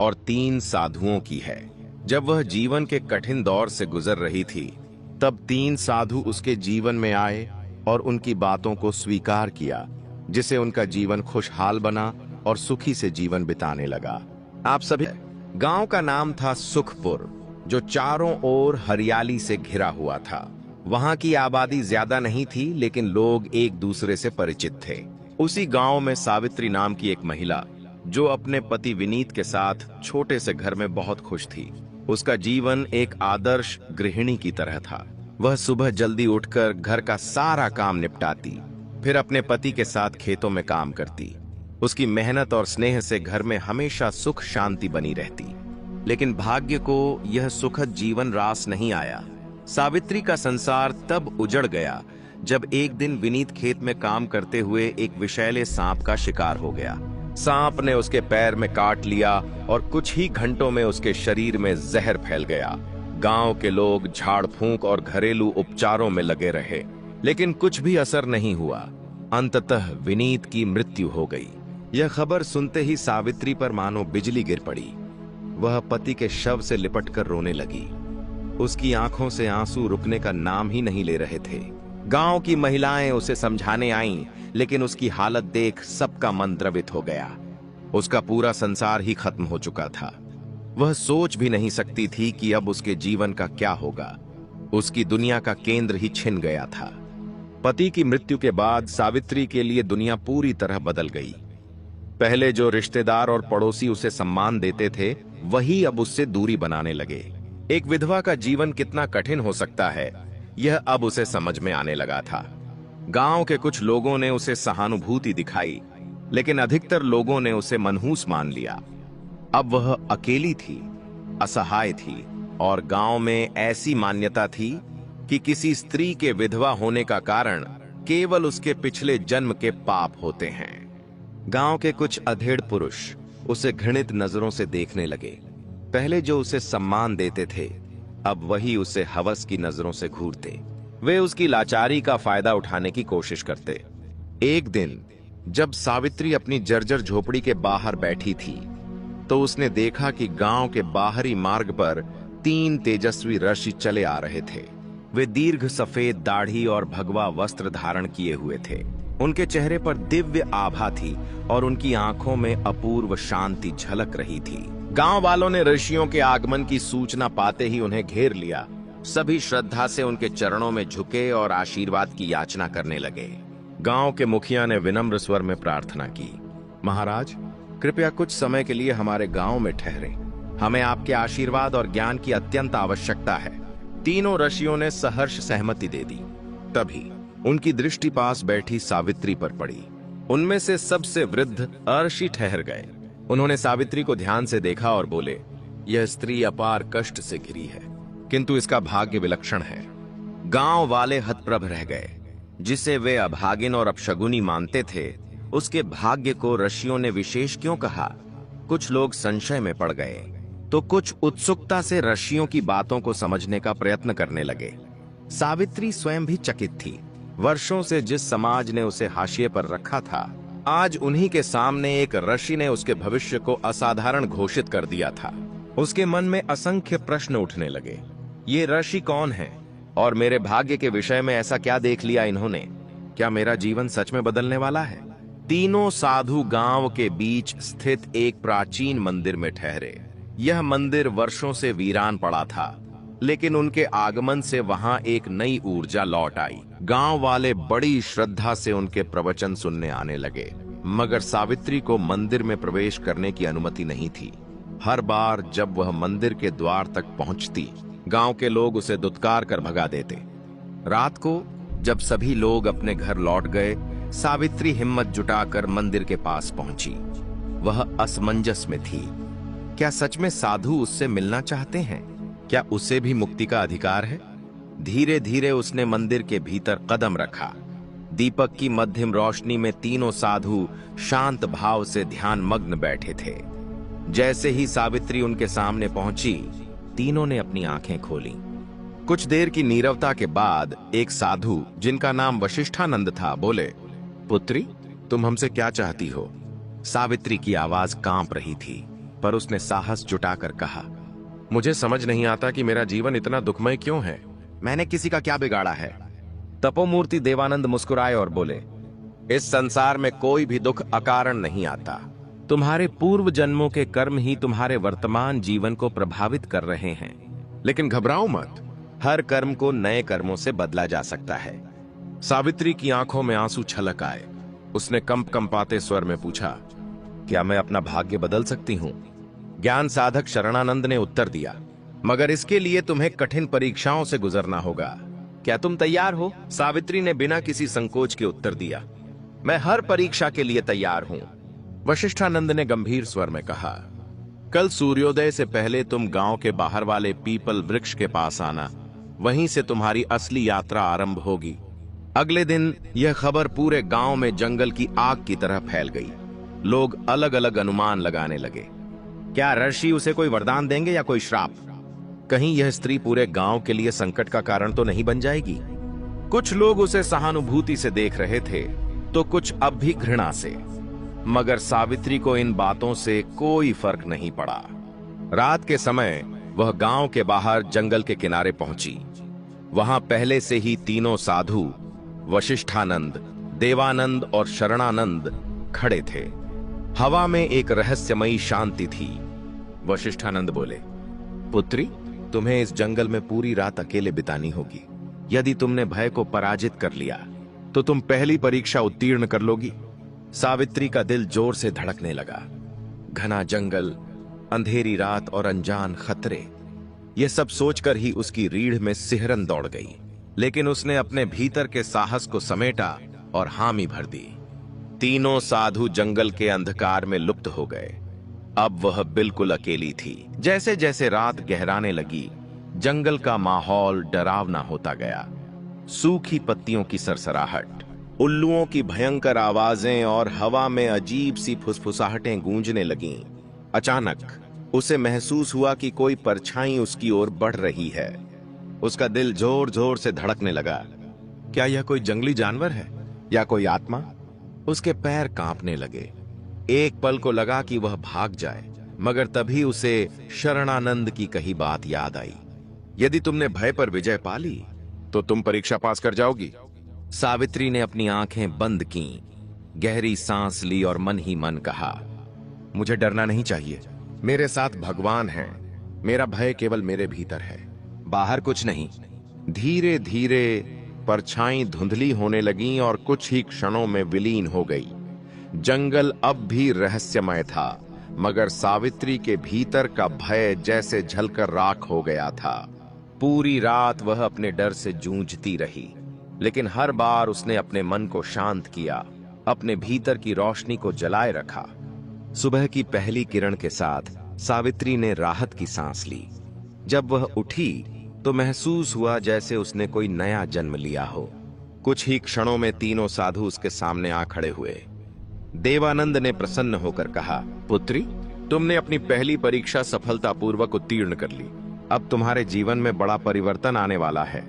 और 3 साधुओं की है। जब वह जीवन के कठिन दौर से गुजर रही थी, तब 3 साधु उसके जीवन में आए और उनकी बातों को स्वीकार किया, जिससे उनका जीवन खुशहाल बना और सुखी से जीवन बिताने लगा। आप सभी, गांव का नाम था सुखपुर, जो चारों ओर हरियाली से घिरा हुआ था। वहां की आबादी ज्यादा नहीं थी, लेकिन लोग एक दूसरे से परिचित थे। उसी गांव में सावित्री नाम की एक महिला, जो अपने पति विनीत के साथ छोटे से घर में बहुत खुश थी। उसका जीवन एक आदर्श गृहिणी की तरह था। वह सुबह जल्दी उठकर घर का सारा काम निपटाती, फिर अपने पति के साथ खेतों में काम करती। उसकी मेहनत और स्नेह से घर में हमेशा सुख शांति बनी रहती। लेकिन भाग्य को यह सुखद जीवन रास नहीं आया। सावित्री का संसार तब उजड़ गया जब एक दिन विनीत खेत में काम करते हुए एक विषैले सांप का शिकार हो गया। सांप ने उसके पैर में काट लिया और कुछ ही घंटों में उसके शरीर में जहर फैल गया। गांव के लोग झाड़ फूंक और घरेलू उपचारों में लगे रहे, लेकिन कुछ भी असर नहीं हुआ। अंततः विनीत की मृत्यु हो गई। यह खबर सुनते ही सावित्री पर मानो बिजली गिर पड़ी। वह पति के शव से लिपटकर रोने लगी। उसकी आंखों से आंसू रुकने का नाम ही नहीं ले रहे थे। गांव की महिलाएं उसे समझाने आईं, लेकिन उसकी हालत देख सबका मन द्रवित हो गया। उसका पूरा संसार ही खत्म हो चुका था। वह सोच भी नहीं सकती थी कि अब उसके जीवन का क्या होगा। उसकी दुनिया का केंद्र ही छिन गया था। पति की मृत्यु के बाद सावित्री के लिए दुनिया पूरी तरह बदल गई। पहले जो रिश्तेदार और पड़ोसी उसे सम्मान देते थे, वही अब उससे दूरी बनाने लगे। एक विधवा का जीवन कितना कठिन हो सकता है, यह अब उसे समझ में आने लगा था। गांव के कुछ लोगों ने उसे सहानुभूति दिखाई, लेकिन अधिकतर लोगों ने उसे मनहूस मान लिया। अब वह अकेली थी, असहाय थी, और गांव में ऐसी मान्यता थी कि किसी स्त्री के विधवा होने का कारण केवल उसके पिछले जन्म के पाप होते हैं। गांव के कुछ अधेड़ पुरुष उसे घृणित नजरों से देखने लगे। पहले जो उसे सम्मान देते थे, अब वही उसे हवस की नजरों से घूरते। वे उसकी लाचारी का फायदा उठाने की कोशिश करते। एक दिन जब सावित्री अपनी जर्जर झोपड़ी के बाहर बैठी थी, तो उसने देखा कि गांव के बाहरी मार्ग पर 3 तेजस्वी ऋषि चले आ रहे थे। वे दीर्घ सफेद दाढ़ी और भगवा वस्त्र धारण किए हुए थे। उनके चेहरे पर दिव्य आभा थी और उनकी आंखों में अपूर्व शांति झलक रही थी। गांव वालों ने ऋषियों के आगमन की सूचना पाते ही उन्हें घेर लिया। सभी श्रद्धा से उनके चरणों में झुके और आशीर्वाद की याचना करने लगे। गांव के मुखिया ने विनम्र स्वर में प्रार्थना की, महाराज, कृपया कुछ समय के लिए हमारे गांव में ठहरें। हमें आपके आशीर्वाद और ज्ञान की अत्यंत आवश्यकता है। तीनों ऋषियों ने सहर्ष सहमति दे दी। तभी उनकी दृष्टि पास बैठी सावित्री पर पड़ी। उनमें से सबसे वृद्ध अर्षि ठहर गए। उन्होंने सावित्री को ध्यान से देखा और बोले, यह स्त्री अपार कष्ट से घिरी है, किंतु इसका भाग्य विलक्षण है। गांव वाले हतप्रभ रह गए। जिसे वे अभागिन और अपशगुनी मानते थे, उसके भाग्य को ऋषियों ने विशेष क्यों कहा? कुछ लोग संशय में पड़ गए, तो कुछ उत्सुकता से ऋषियों की बातों को समझने का प्रयत्न करने लगे। सावित्री स्वयं भी चकित थी। वर्षों से जिस समाज ने उसे हाशिए पर रखा था, आज उन्हीं के सामने एक ऋषि ने उसके भविष्य को असाधारण घोषित कर दिया था। उसके मन में असंख्य प्रश्न उठने लगे। ये ऋषि कौन है और मेरे भाग्य के विषय में ऐसा क्या देख लिया इन्होंने? क्या मेरा जीवन सच में बदलने वाला है? तीनों साधु गांव के बीच स्थित एक प्राचीन मंदिर में ठहरे। यह मंदिर वर्षों से वीरान पड़ा था, लेकिन उनके आगमन से वहां एक नई ऊर्जा लौट आई। गांव वाले बड़ी श्रद्धा से उनके प्रवचन सुनने आने लगे, मगर सावित्री को मंदिर में प्रवेश करने की अनुमति नहीं थी। हर बार जब वह मंदिर के द्वार तक पहुंचती, गांव के लोग उसे दुत्कार कर भगा देते। रात को जब सभी लोग अपने घर लौट गए, सावित्री हिम्मत जुटाकर मंदिर के पास पहुंची। वह असमंजस में थी। क्या सच में साधु उससे मिलना चाहते हैं? क्या उसे भी मुक्ति का अधिकार है? धीरे धीरे उसने मंदिर के भीतर कदम रखा। दीपक की मध्यम रोशनी में तीनों साधु शांत भाव से ध्यान मग्न बैठे थे। जैसे ही सावित्री उनके सामने पहुंची, तीनों ने अपनी आंखें खोली। कुछ देर की नीरवता के बाद एक साधु, जिनका नाम वशिष्ठानंद था, बोले, पुत्री, तुम हमसे क्या चाहती हो? सावित्री की आवाज कांप रही थी। पर उसने साहस जुटाकर कहा, मुझे समझ नहीं आता कि मेरा जीवन इतना दुखमय क्यों है। मैंने किसी का क्या बिगाड़ा है? तपोमूर्ति देवानंद मुस्कुराए और बोले, इस संसार में कोई भी दुख अकारण नहीं आता। तुम्हारे पूर्व जन्मों के कर्म ही तुम्हारे वर्तमान जीवन को प्रभावित कर रहे हैं। लेकिन घबराओ मत, हर कर्म को नए कर्मों से बदला जा सकता है। सावित्री की आंखों में आंसू छलक आए। उसने कंपाते स्वर में पूछा, क्या मैं अपना भाग्य बदल सकती हूं? ज्ञान साधक शरणानंद ने उत्तर दिया, मगर इसके लिए तुम्हें कठिन परीक्षाओं से गुजरना होगा। क्या तुम तैयार हो? सावित्री ने बिना किसी संकोच के उत्तर दिया, मैं हर परीक्षा के लिए तैयार हूं। वशिष्ठानंद ने गंभीर स्वर में कहा, कल सूर्योदय से पहले तुम गांव के बाहर वाले पीपल वृक्ष के पास आना, वहीं से तुम्हारी असली यात्रा आरंभ होगी। अगले दिन यह खबर पूरे गांव में जंगल की आग की तरह फैल गई। लोग अलग अलग अनुमान लगाने लगे। क्या ऋषि उसे कोई वरदान देंगे या कोई श्राप? कहीं यह स्त्री पूरे गांव के लिए संकट का कारण तो नहीं बन जाएगी? कुछ लोग उसे सहानुभूति से देख रहे थे तो कुछ अब भी घृणा से, मगर सावित्री को इन बातों से कोई फर्क नहीं पड़ा। रात के समय वह गांव के बाहर जंगल के किनारे पहुंची। वहां पहले से ही तीनों साधु वशिष्ठानंद, देवानंद और शरणानंद खड़े थे। हवा में एक रहस्यमयी शांति थी। वशिष्ठानंद बोले, पुत्री, तुम्हें इस जंगल में पूरी रात अकेले बितानी होगी। यदि तुमने भय को पराजित कर लिया तो तुम पहली परीक्षा उत्तीर्ण कर लोगी। सावित्री का दिल जोर से धड़कने लगा। घना जंगल, अंधेरी रात और अनजान खतरे, यह सब सोचकर ही उसकी रीढ़ में सिहरन दौड़ गई। लेकिन उसने अपने भीतर के साहस को समेटा और हामी भर दी। तीनों साधु जंगल के अंधकार में लुप्त हो गए। अब वह बिल्कुल अकेली थी। जैसे जैसे रात गहराने लगी, जंगल का माहौल डरावना होता गया। सूखी पत्तियों की सरसराहट, उल्लुओं की भयंकर आवाजें और हवा में अजीब सी फुसफुसाहटें गूंजने लगीं। अचानक उसे महसूस हुआ कि कोई परछाई उसकी ओर बढ़ रही है। उसका दिल जोर जोर से धड़कने लगा। क्या यह कोई जंगली जानवर है या कोई आत्मा? उसके पैर कांपने लगे। एक पल को लगा कि वह भाग जाए, मगर तभी उसे शरणानंद की कही बात याद आई। यदि तुमने भय पर विजय पा ली तो तुम परीक्षा पास कर जाओगी। सावित्री ने अपनी आंखें बंद कीं, गहरी सांस ली और मन ही मन कहा, मुझे डरना नहीं चाहिए। मेरे साथ भगवान हैं। मेरा भय केवल मेरे भीतर है, बाहर कुछ नहीं। धीरे धीरे परछाई धुंधली होने लगीं और कुछ ही क्षणों में विलीन हो गई। जंगल अब भी रहस्यमय था, मगर सावित्री के भीतर का भय जैसे झलकर राख हो गया था। पूरी रात वह अपने डर से जूझती रही, लेकिन हर बार उसने अपने मन को शांत किया, अपने भीतर की रोशनी को जलाए रखा। सुबह की पहली किरण के साथ सावित्री ने राहत की सांस ली। जब वह उठी तो महसूस हुआ जैसे उसने कोई नया जन्म लिया हो। कुछ ही क्षणों में तीनों साधु उसके सामने आ खड़े हुए। देवानंद ने प्रसन्न होकर कहा, पुत्री, तुमने अपनी पहली परीक्षा सफलतापूर्वक उत्तीर्ण कर ली। अब तुम्हारे जीवन में बड़ा परिवर्तन आने वाला है।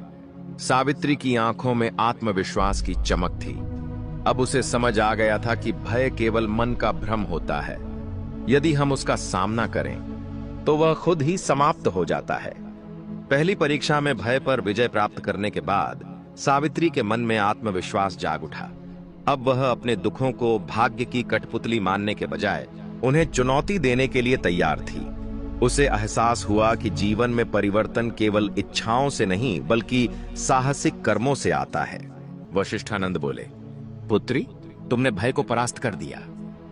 सावित्री की आंखों में आत्मविश्वास की चमक थी। अब उसे समझ आ गया था कि भय केवल मन का भ्रम होता है। यदि हम उसका सामना करें तो वह खुद ही समाप्त हो जाता है। पहली परीक्षा में भय पर विजय प्राप्त करने के बाद सावित्री के मन में आत्मविश्वास जाग उठा। अब वह अपने दुखों को भाग्य की कठपुतली मानने के बजाय उन्हें चुनौती देने के लिए तैयार थी। उसे एहसास हुआ कि जीवन में परिवर्तन केवल इच्छाओं से नहीं बल्कि साहसिक कर्मों से आता है। वशिष्ठानंद बोले, पुत्री, तुमने भय को परास्त कर दिया,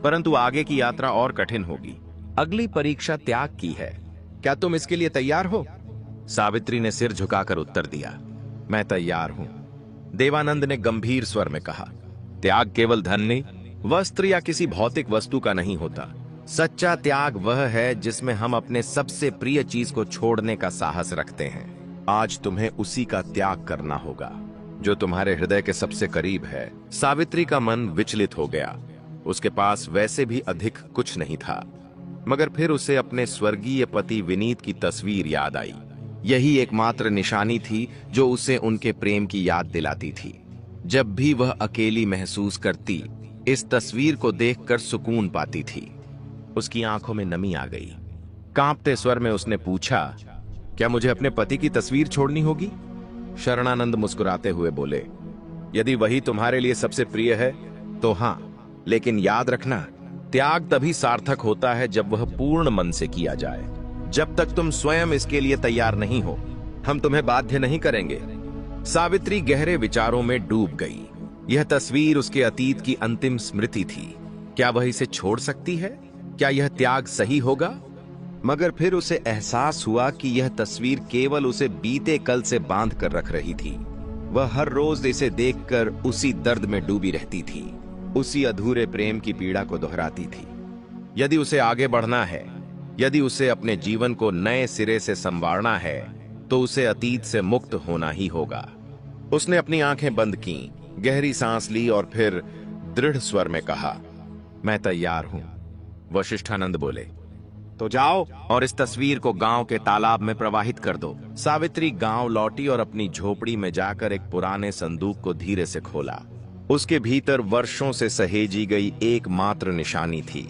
परंतु आगे की यात्रा और कठिन होगी। अगली परीक्षा त्याग की है। क्या तुम इसके लिए तैयार हो? सावित्री ने सिर झुकाकर उत्तर दिया, मैं तैयार हूं। देवानंद ने गंभीर स्वर में कहा, त्याग केवल धन नहीं, वस्त्र या किसी भौतिक वस्तु का नहीं होता। सच्चा त्याग वह है जिसमें हम अपने सबसे प्रिय चीज को छोड़ने का साहस रखते हैं। आज तुम्हें उसी का त्याग करना होगा जो तुम्हारे हृदय के सबसे करीब है। सावित्री का मन विचलित हो गया। उसके पास वैसे भी अधिक कुछ नहीं था, मगर फिर उसे अपने स्वर्गीय पति विनीत की तस्वीर याद आई। यही एकमात्र निशानी थी जो उसे उनके प्रेम की याद दिलाती थी। जब भी वह अकेली महसूस करती, इस तस्वीर को देखकर सुकून पाती थी। उसकी आंखों में नमी आ गई। कांपते स्वर में उसने पूछा, क्या मुझे अपने पति की तस्वीर छोड़नी होगी? शरणानंद मुस्कुराते हुए बोले, यदि वही तुम्हारे लिए सबसे प्रिय है तो हां, लेकिन याद रखना, त्याग तभी सार्थक होता है जब वह पूर्ण मन से किया जाए। जब तक तुम स्वयं इसके लिए तैयार नहीं हो, हम तुम्हें बाध्य नहीं करेंगे। सावित्री गहरे विचारों में डूब गई। यह तस्वीर उसके अतीत की अंतिम स्मृति थी। क्या वह इसे छोड़ सकती है? क्या यह त्याग सही होगा? मगर फिर उसे एहसास हुआ कि यह तस्वीर केवल उसे बीते कल से बांध कर रख रही थी। वह हर रोज इसे देखकर उसी दर्द में डूबी रहती थी, उसी अधूरे प्रेम की पीड़ा को दोहराती थी। यदि उसे आगे बढ़ना है, यदि उसे अपने जीवन को नए सिरे से संवारना है, तो उसे अतीत से मुक्त होना ही होगा। उसने अपनी आंखें बंद की, गहरी सांस ली और फिर दृढ़ स्वर में कहा, मैं तैयार हूं। वशिष्ठानंद बोले, तो जाओ और इस तस्वीर को गांव के तालाब में प्रवाहित कर दो। सावित्री गांव लौटी और अपनी झोपड़ी में जाकर एक पुराने संदूक को धीरे से खोला। उसके भीतर वर्षों से सहेजी गई एकमात्र निशानी थी,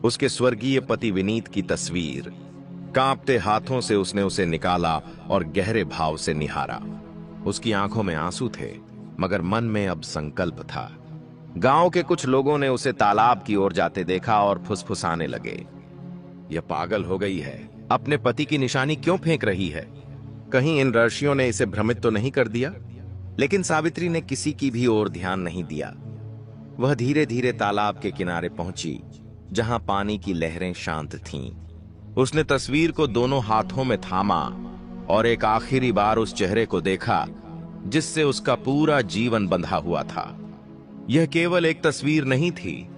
उसके स्वर्गीय पति विनीत की तस्वीर। कांपते हाथों से उसने उसे निकाला और गहरे भाव से निहारा। उसकी आंखों में आंसू थे, मगर मन में अब संकल्प था। गांव के कुछ लोगों ने उसे तालाब की ओर जाते देखा और फुसफुसाने लगे, यह पागल हो गई है, अपने पति की निशानी क्यों फेंक रही है? कहीं इन ऋषियों ने इसे भ्रमित तो नहीं कर दिया? लेकिन सावित्री ने किसी की भी ओर ध्यान नहीं दिया। वह धीरे धीरे तालाब के किनारे पहुंची, जहां पानी की लहरें शांत थीं। उसने तस्वीर को दोनों हाथों में थामा और एक आखिरी बार उस चेहरे को देखा जिससे उसका पूरा जीवन बंधा हुआ था। यह केवल एक तस्वीर नहीं थी,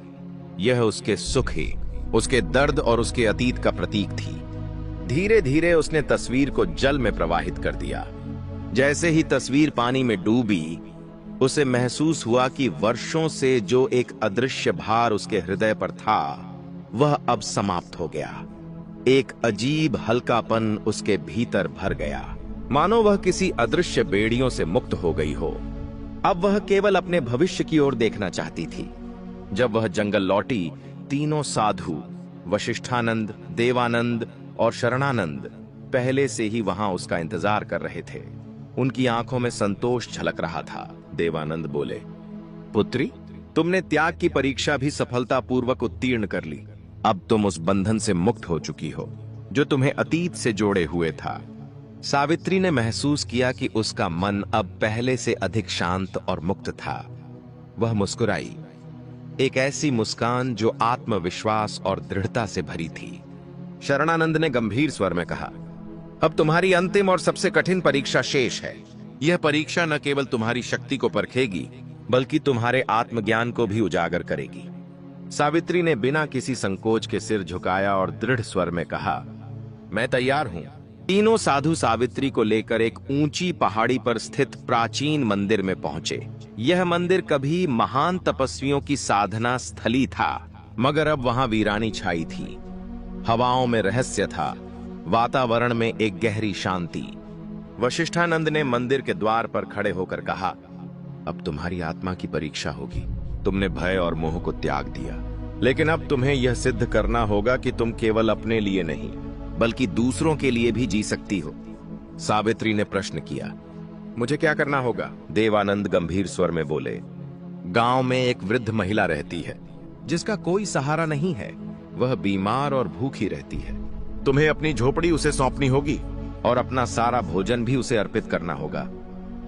यह उसके सुख ही, उसके दर्द और उसके अतीत का प्रतीक थी। धीरे धीरे उसने तस्वीर को जल में प्रवाहित कर दिया। जैसे ही तस्वीर पानी में डूबी, उसे महसूस हुआ कि वर्षों से जो एक अदृश्य भार उसके हृदय पर था, वह अब समाप्त हो गया। एक अजीब हल्कापन उसके भीतर भर गया, मानो वह किसी अदृश्य बेड़ियों से मुक्त हो गई हो। अब वह केवल अपने भविष्य की ओर देखना चाहती थी। जब वह जंगल लौटी, तीनों साधु वशिष्ठानंद, देवानंद और शरणानंद पहले से ही वहां उसका इंतजार कर रहे थे। उनकी आंखों में संतोष झलक रहा था। देवानंद बोले, पुत्री, तुमने त्याग की परीक्षा भी सफलतापूर्वक उत्तीर्ण कर ली। अब तुम उस बंधन से मुक्त हो चुकी हो जो तुम्हें अतीत से जोड़े हुए था। सावित्री ने महसूस किया कि उसका मन अब पहले से अधिक शांत और मुक्त था। वह मुस्कुराई, एक ऐसी मुस्कान जो आत्मविश्वास और दृढ़ता से भरी थी। शरणानंद ने गंभीर स्वर में कहा, अब तुम्हारी अंतिम और सबसे कठिन परीक्षा शेष है। यह परीक्षा न केवल तुम्हारी शक्ति को परखेगी, बल्कि तुम्हारे आत्मज्ञान को भी उजागर करेगी। सावित्री ने बिना किसी संकोच के सिर झुकाया और दृढ़ स्वर में कहा, मैं तैयार हूं। तीनों साधु सावित्री को लेकर एक ऊंची पहाड़ी पर स्थित प्राचीन मंदिर में पहुंचे। यह मंदिर कभी महान तपस्वियों की साधना स्थली था, मगर अब वहां वीरानी छाई थी। हवाओं में रहस्य था, वातावरण में एक गहरी शांति। वशिष्ठानंद ने मंदिर के द्वार पर खड़े होकर कहा, अब तुम्हारी आत्मा की परीक्षा होगी। तुमने भय और मोह को त्याग दिया, लेकिन अब तुम्हें यह सिद्ध करना होगा कि तुम केवल अपने लिए नहीं, बल्कि दूसरों के लिए भी जी सकती हो। सावित्री ने प्रश्न किया, मुझे क्या करना होगा? देवानंद गंभीर स्वर में बोले, गांव में एक वृद्ध महिला रहती है जिसका कोई सहारा नहीं है। वह बीमार और भूखी रहती है। तुम्हें अपनी झोपड़ी उसे सौंपनी होगी और अपना सारा भोजन भी उसे अर्पित करना होगा।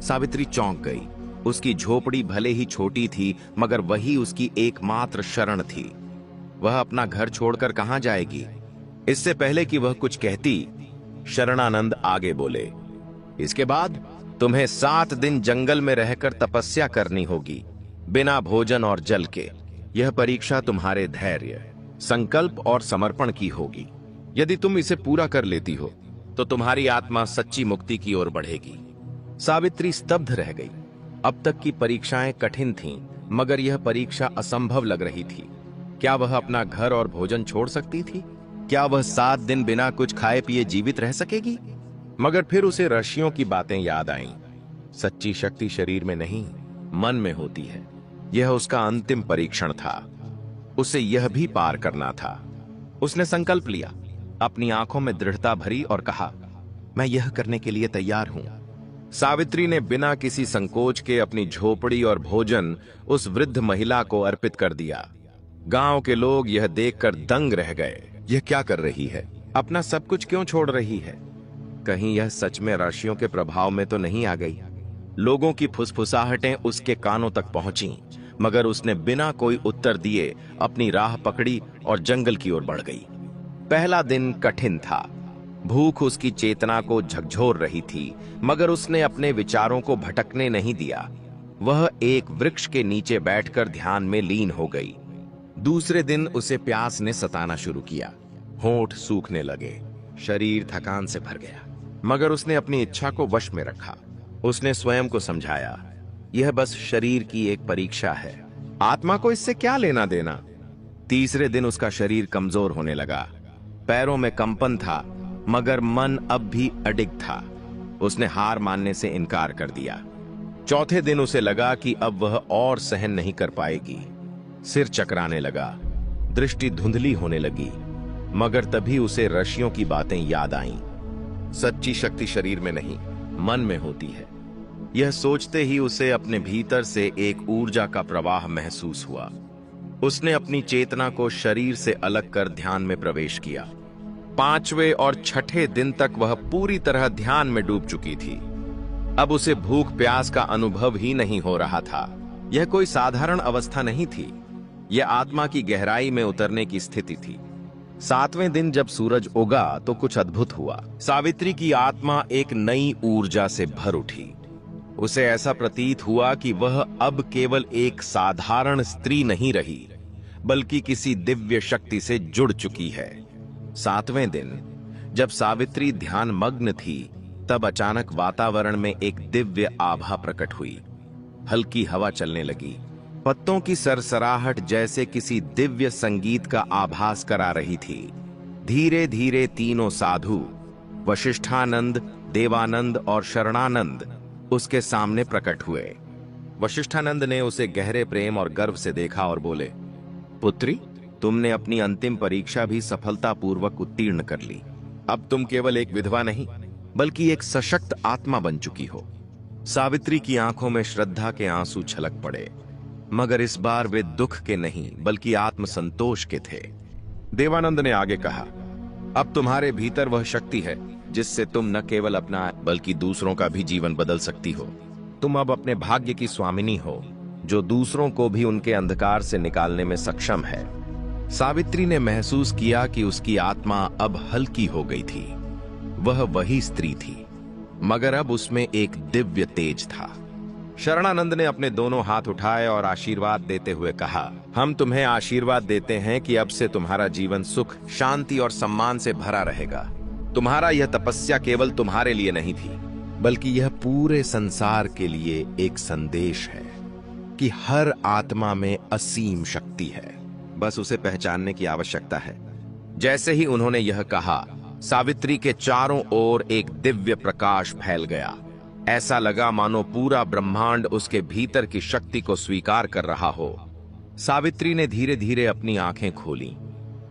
सावित्री चौंक गई। उसकी झोपड़ी भले ही छोटी थी, मगर वही उसकी एकमात्र शरण थी। वह अपना घर छोड़कर कहां जाएगी? इससे पहले कि वह कुछ कहती, शरणानंद आगे बोले, इसके बाद तुम्हें 7 दिन जंगल में रहकर तपस्या करनी होगी, बिना भोजन और जल के। यह परीक्षा तुम्हारे धैर्य, संकल्प और समर्पण की होगी। यदि तुम इसे पूरा कर लेती हो, तो तुम्हारी आत्मा सच्ची मुक्ति की ओर बढ़ेगी। सावित्री स्तब्ध रह गई। अब तक की परीक्षाएं कठिन थीं, मगर यह परीक्षा असंभव लग रही थी। क्या वह अपना घर और भोजन छोड़ सकती थी? क्या वह 7 दिन बिना कुछ खाए पिए जीवित रह सकेगी? मगर फिर उसे ऋषियों की बातें याद आईं। सच्ची शक्ति शरीर में नहीं, मन में होती है। यह उसका अंतिम परीक्षण था। उसे यह भी पार करना था। उसने संकल्प लिया, अपनी आंखों में दृढ़ता भरी और कहा, मैं यह करने के लिए तैयार हूं। सावित्री ने बिना किसी संकोच के अपनी झोपड़ी और भोजन उस वृद्ध महिला को अर्पित कर दिया। गांव के लोग यह देखकर दंग रह गए। यह क्या कर रही है? अपना सब कुछ क्यों छोड़ रही है? कहीं यह सच में ऋषियों के प्रभाव में तो नहीं आ गई? लोगों की फुसफुसाहटें उसके कानों तक पहुंची, मगर उसने बिना कोई उत्तर दिए अपनी राह पकड़ी और जंगल की ओर बढ़ गई। पहला दिन कठिन था। भूख उसकी चेतना को झकझोर रही थी, मगर उसने अपने विचारों को भटकने नहीं दिया। वह एक वृक्ष के नीचे बैठकर ध्यान में लीन हो गई। दूसरे दिन उसे प्यास ने सताना शुरू किया। होंठ सूखने लगे, शरीर थकान से भर गया, मगर उसने अपनी इच्छा को वश में रखा। उसने स्वयं को समझाया, यह बस शरीर की एक परीक्षा है, आत्मा को इससे क्या लेना देना। तीसरे दिन उसका शरीर कमजोर होने लगा, पैरों में कंपन था, मगर मन अब भी अडिग था। उसने हार मानने से इनकार कर दिया। चौथे दिन उसे लगा कि अब वह और सहन नहीं कर पाएगी। सिर चकराने लगा, दृष्टि धुंधली होने लगी, मगर तभी उसे ऋषियों की बातें याद आईं। सच्ची शक्ति शरीर में नहीं, मन में होती है। यह सोचते ही उसे अपने भीतर से एक ऊर्जा का प्रवाह महसूस हुआ। उसने अपनी चेतना को शरीर से अलग कर ध्यान में प्रवेश किया। पांचवें और छठे दिन तक वह पूरी तरह ध्यान में डूब चुकी थी। अब उसे भूख प्यास का अनुभव ही नहीं हो रहा था। यह कोई साधारण अवस्था नहीं थी, यह आत्मा की गहराई में उतरने की स्थिति थी। सातवें दिन जब सूरज उगा तो कुछ अद्भुत हुआ। सावित्री की आत्मा एक नई ऊर्जा से भर उठी। उसे ऐसा प्रतीत हुआ कि वह अब केवल एक साधारण स्त्री नहीं रही, बल्कि किसी दिव्य शक्ति से जुड़ चुकी है। सातवें दिन जब सावित्री ध्यान मग्न थी, तब अचानक वातावरण में एक दिव्य आभा प्रकट हुई। हल्की हवा चलने लगी, पत्तों की सरसराहट जैसे किसी दिव्य संगीत का आभास करा रही थी। धीरे धीरे तीनों साधु, वशिष्ठानंद, देवानंद और शरणानंद, उसके सामने प्रकट हुए। वशिष्ठानंद ने उसे गहरे प्रेम और गर्व से देखा और बोले, पुत्री, तुमने अपनी अंतिम परीक्षा भी सफलतापूर्वक उत्तीर्ण कर ली। अब तुम केवल एक विधवा नहीं, बल्कि एक सशक्त आत्मा बन चुकी हो। सावित्री की आंखों में श्रद्धा के आंसू छलक पड़े, मगर इस बार वे दुख के नहीं बल्कि आत्मसंतोष के थे। देवानंद ने आगे कहा, अब तुम्हारे भीतर वह शक्ति है जिससे तुम न केवल अपना बल्कि दूसरों का भी जीवन बदल सकती हो। तुम अब अपने भाग्य की स्वामिनी हो, जो दूसरों को भी उनके अंधकार से निकालने में सक्षम है। सावित्री ने महसूस किया कि उसकी आत्मा अब हल्की हो गई थी। वह वही स्त्री थी, मगर अब उसमें एक दिव्य तेज था। शरणानंद ने अपने दोनों हाथ उठाए और आशीर्वाद देते हुए कहा, हम तुम्हें आशीर्वाद देते हैं कि अब से तुम्हारा जीवन सुख, शांति और सम्मान से भरा रहेगा। तुम्हारा यह तपस्या केवल तुम्हारे लिए नहीं थी, बल्कि यह पूरे संसार के लिए एक संदेश है कि हर आत्मा में असीम शक्ति है, बस उसे पहचानने की आवश्यकता है। जैसे ही उन्होंने यह कहा, सावित्री के चारों ओर एक दिव्य प्रकाश फैल गया। ऐसा लगा मानो पूरा ब्रह्मांड उसके भीतर की शक्ति को स्वीकार कर रहा हो। सावित्री ने धीरे धीरे अपनी आंखें खोली।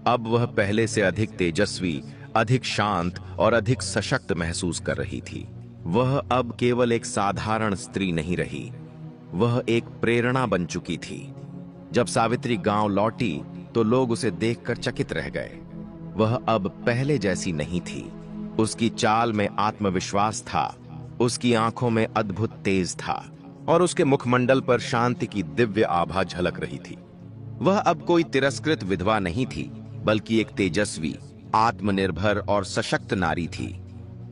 अब वह पहले से अधिक तेजस्वी, अधिक शांत और अधिक सशक्त महसूस कर रही थी। वह अब केवल एक साधारण स्त्री नहीं रही, वह एक प्रेरणा बन चुकी थी। जब सावित्री गांव लौटी तो लोग उसे देखकर चकित रह गए। वह अब पहले जैसी नहीं थी। उसकी चाल में आत्मविश्वास था, उसकी आंखों में अद्भुत तेज था और उसके मुखमंडल पर शांति की दिव्य आभा झलक रही थी। वह अब कोई तिरस्कृत विधवा नहीं थी, बल्कि एक तेजस्वी, आत्मनिर्भर और सशक्त नारी थी।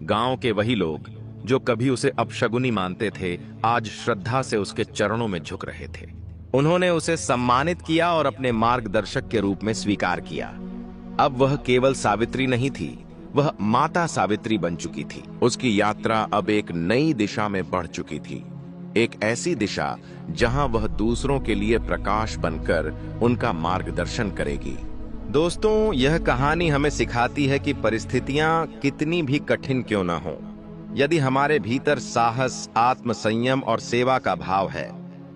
गांव के वही लोग जो कभी उसे अपशगुनी मानते थे, आज श्रद्धा से उसके चरणों में झुक रहे थे। उन्होंने उसे सम्मानित किया और अपने मार्गदर्शक के रूप में स्वीकार किया। अब वह केवल सावित्री नहीं थी, वह माता सावित्री बन चुकी थी। उसकी यात्रा अब एक नई दिशा में बढ़ चुकी थी, एक ऐसी दिशा जहां वह दूसरों के लिए प्रकाश बनकर उनका मार्गदर्शन करेगी। दोस्तों, यह कहानी हमें सिखाती है कि परिस्थितियां कितनी भी कठिन क्यों ना हो, यदि हमारे भीतर साहस, आत्मसंयम और सेवा का भाव है,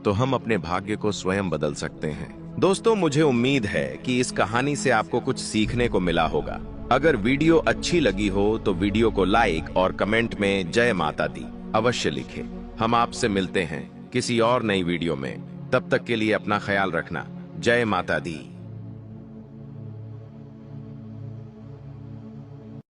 तो हम अपने भाग्य को स्वयं बदल सकते हैं। दोस्तों, मुझे उम्मीद है कि इस कहानी से आपको कुछ सीखने को मिला होगा। अगर वीडियो अच्छी लगी हो तो वीडियो को लाइक और कमेंट में जय माता दी अवश्य लिखें। हम आपसे मिलते हैं किसी और नई वीडियो में। तब तक के लिए अपना ख्याल रखना। जय माता दी।